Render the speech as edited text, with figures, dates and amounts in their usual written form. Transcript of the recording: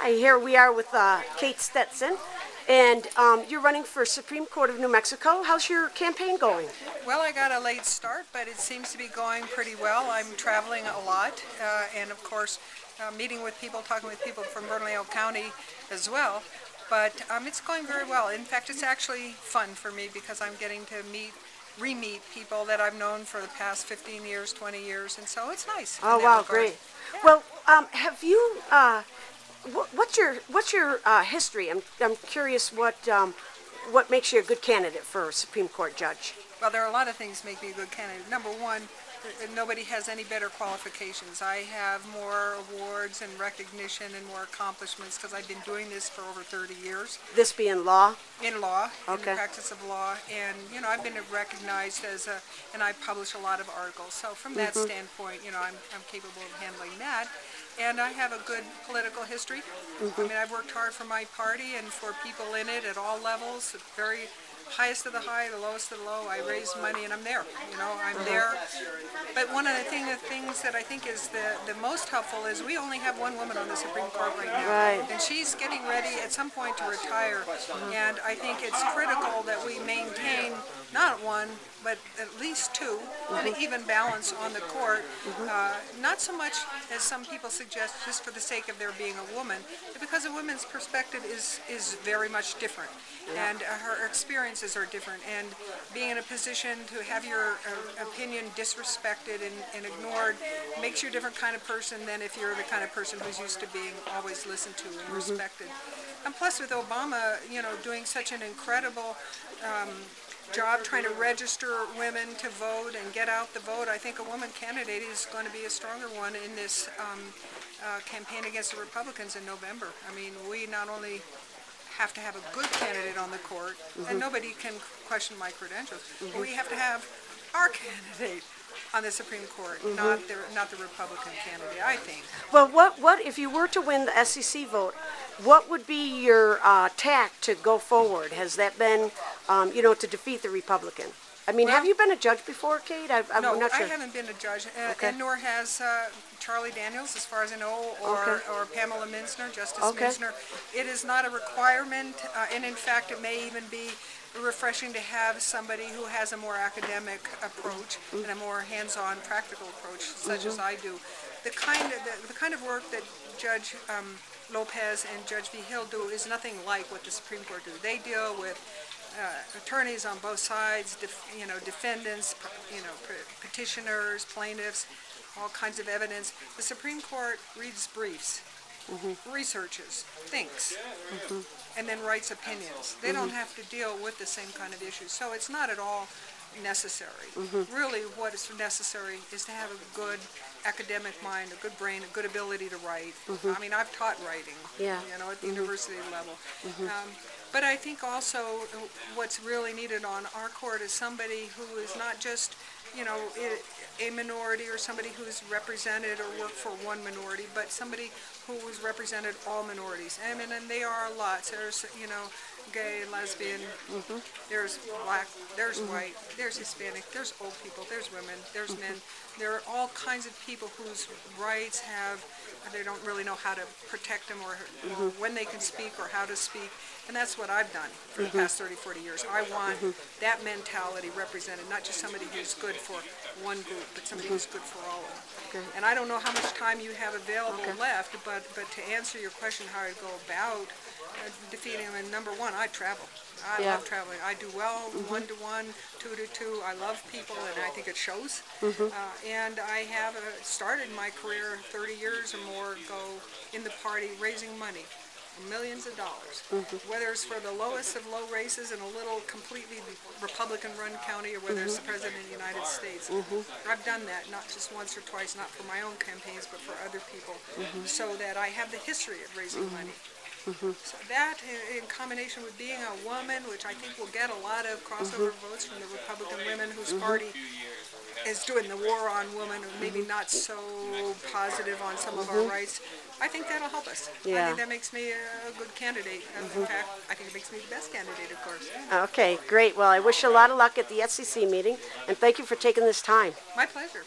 Hi, here we are with Cate Stetson, and you're running for Supreme Court of New Mexico. How's your campaign going? Well, I got a late start, but it seems to be going pretty well. I'm traveling a lot, and of course, meeting with people, talking with people from Bernalillo County as well. But it's going very well. In fact, it's actually fun for me because I'm getting to re-meet people that I've known for the past 15 years, 20 years, and so it's nice. Oh, wow, great. Yeah. Well, have you, what's your history? I'm curious what makes you a good candidate for a Supreme Court judge? Well, there are a lot of things that make me a good candidate. Number one, nobody has any better qualifications. I have more awards and recognition and more accomplishments because I've been doing this for over 30 years. This being law? In law, okay. In the practice of law, and I've been recognized as and I publish a lot of articles. So from that standpoint, I'm capable of handling that. And I have a good political history. I mean, I've worked hard for my party and for people in it at all levels, the very highest of the high, the lowest of the low. I raise money and I'm there. I'm there. But one of the things that I think is the most helpful is we only have one woman on the Supreme Court right now. Right. And she's getting ready at some point to retire. And I think it's critical that we maintain not one, but at least two, an even balance on the court. Not so much as some people suggest just for the sake of there being a woman, but because a woman's perspective is very much different. And her experiences are different. And being in a position to have your opinion disrespected and ignored makes you a different kind of person than if you're the kind of person who's used to being always listened to and respected. And plus with Obama, doing such an incredible job trying to register women to vote and get out the vote, I think a woman candidate is going to be a stronger one in this campaign against the Republicans in November. I mean, we not only have to have a good candidate on the court, and nobody can question my credentials, but we have to have our candidate on the Supreme Court, not the Republican candidate, I think. Well, what if you were to win the SEC vote, what would be your tack to go forward? Has that been, to defeat the Republican? I mean, have you been a judge before, Cate? I'm not sure. I haven't been a judge, and nor has Charlie Daniels, as far as I know, or Pamela Minsner, Justice Minsner. It is not a requirement, and in fact, it may even be refreshing to have somebody who has a more academic approach and a more hands-on, practical approach, such as I do. The kind of work that Judge Lopez and Judge V. Hill do is nothing like what the Supreme Court do. They deal with attorneys on both sides, defendants, petitioners, plaintiffs, all kinds of evidence. The Supreme Court reads briefs, researches, thinks, and then writes opinions. They don't have to deal with the same kind of issues. So it's not at all necessary. Really what is necessary is to have a good academic mind, a good brain, a good ability to write. I mean, I've taught writing, at the university level. But I think also what's really needed on our court is somebody who is not just, a minority or somebody who's represented or worked for one minority, but somebody who has represented all minorities. I mean, and they are lots. There's, gay, lesbian, there's black, there's white, there's Hispanic, there's old people, there's women, there's men. There are all kinds of people whose rights they don't really know how to protect them or when they can speak or how to speak. And that's what I've done for the past 30, 40 years. I want that mentality represented, not just somebody who's good for one group, but somebody who's good for all of them. And I don't know how much time you have available left, but to answer your question how I go about defeating them, number one, I travel. I love traveling. I do well, 1-to-1, 2-to-2. I love people, and I think it shows. And I have started my career 30 years or more ago in the party raising money. Millions of dollars, whether it's for the lowest of low races in a little completely Republican-run county or whether it's the President of the United States. I've done that, not just once or twice, not for my own campaigns, but for other people, so that I have the history of raising money. So that, in combination with being a woman, which I think will get a lot of crossover votes from the Republican women whose party is doing the war on women, maybe not so positive on some of our rights, I think that'll help us. I think that makes me a good candidate. In fact, I think it makes me the best candidate, of course. Okay, great. Well, I wish you a lot of luck at the SEC meeting, and thank you for taking this time. My pleasure.